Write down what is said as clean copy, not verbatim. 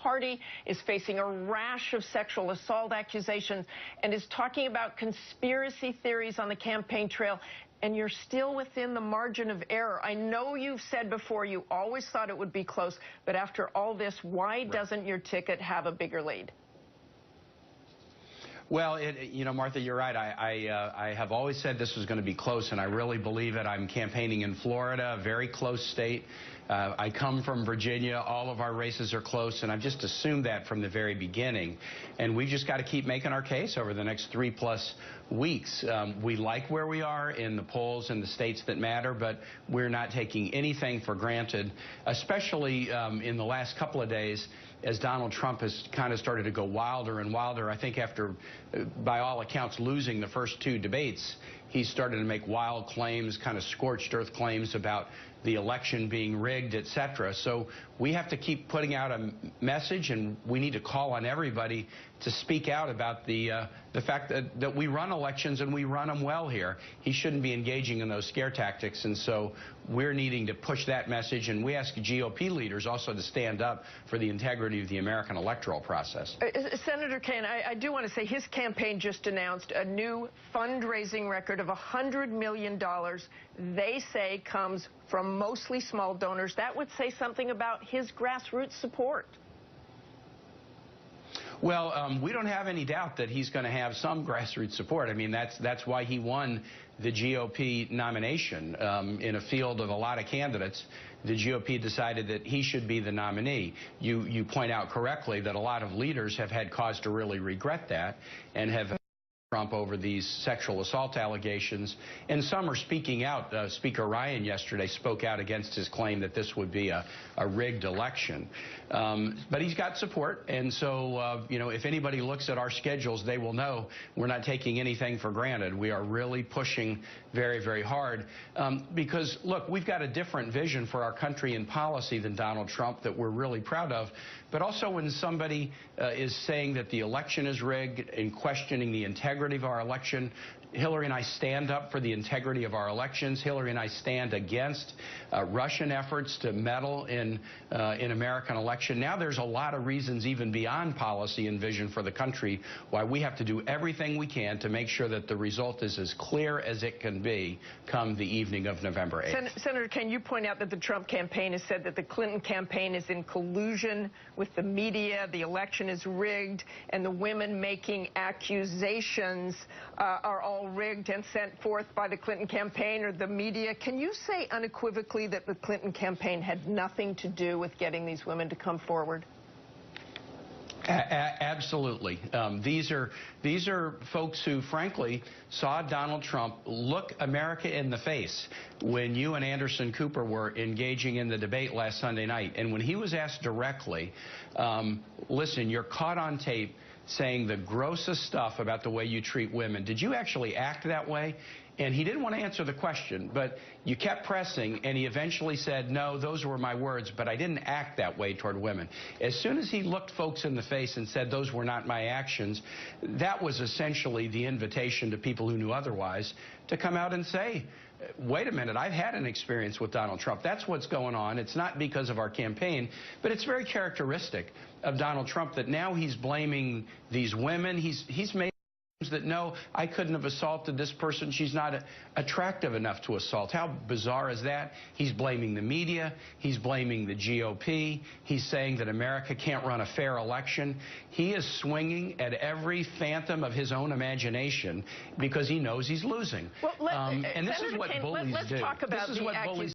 party is facing a rash of sexual assault accusations and is talking about conspiracy theories on the campaign trail. And you're still within the margin of error. I know you've said before you always thought it would be close, but after all this, why doesn't your ticket have a bigger lead? Well, you know, Martha, you're right. I have always said this was going to be close, and I really believe it. I'm campaigning in Florida, a very close state. I come from Virginia. All of our races are close, and I've just assumed that from the very beginning. And we've just got to keep making our case over the next 3+ weeks. We like where we are in the polls in the states that matter, but we're not taking anything for granted, especially in the last couple of days as Donald Trump has kind of started to go wilder and wilder. I think after, by all accounts, losing the first 2 debates, he started to make wild claims, kind of scorched earth claims about the election being rigged, etc. So we have to keep putting out a message, and we need to call on everybody to speak out about the fact that we run elections and we run them well here. He shouldn't be engaging in those scare tactics, and so we're needing to push that message, and we ask GOP leaders also to stand up for the integrity of the American electoral process. Senator Kaine, I do want to say his campaign just announced a new fundraising record of $100 million. They say comes from mostly small donors. That would say something about his grassroots support. Well, we don't have any doubt that he's going to have some grassroots support. I mean, that's why he won the GOP nomination. In a field of a lot of candidates, the GOP decided that he should be the nominee. You point out correctly that a lot of leaders have had cause to really regret that and have Trump over these sexual assault allegations, and some are speaking out. Speaker Ryan yesterday spoke out against his claim that this would be a rigged election. But he's got support, and so, you know, if anybody looks at our schedules, they will know we're not taking anything for granted. We are really pushing very, very hard because, look, we've got a different vision for our country and policy than Donald Trump that we're really proud of. But also when somebody is saying that the election is rigged and questioning the integrity of our election, Hillary and I stand up for the integrity of our elections. Hillary and I stand against Russian efforts to meddle in American election. Now there's a lot of reasons, even beyond policy and vision for the country, why we have to do everything we can to make sure that the result is as clear as it can be come the evening of November 8th. Senator Kaine, you point out that the Trump campaign has said that the Clinton campaign is in collusion with the media, the election is rigged, and the women making accusations are all rigged and sent forth by the Clinton campaign or the media. Can you say unequivocally that the Clinton campaign had nothing to do with getting these women to come forward? Absolutely. These are folks who, frankly, saw Donald Trump look America in the face when you and Anderson Cooper were engaging in the debate last Sunday night. And when he was asked directly, listen, you're caught on tape saying the grossest stuff about the way you treat women. Did you actually act that way? And he didn't want to answer the question, but you kept pressing, and he eventually said, no, those were my words, but I didn't act that way toward women. As soon as he looked folks in the face and said those were not my actions, that was essentially the invitation to people who knew otherwise to come out and say, wait a minute, I've had an experience with Donald Trump. That's what's going on. It's not because of our campaign, but it's very characteristic of Donald Trump that now he's blaming these women. He's made that, no, I couldn't have assaulted this person. She's not attractive enough to assault. How bizarre is that? He's blaming the media. He's blaming the GOP. He's saying that America can't run a fair election. He is swinging at every phantom of his own imagination because he knows he's losing. Well, and this is what bullies do. Let's talk about the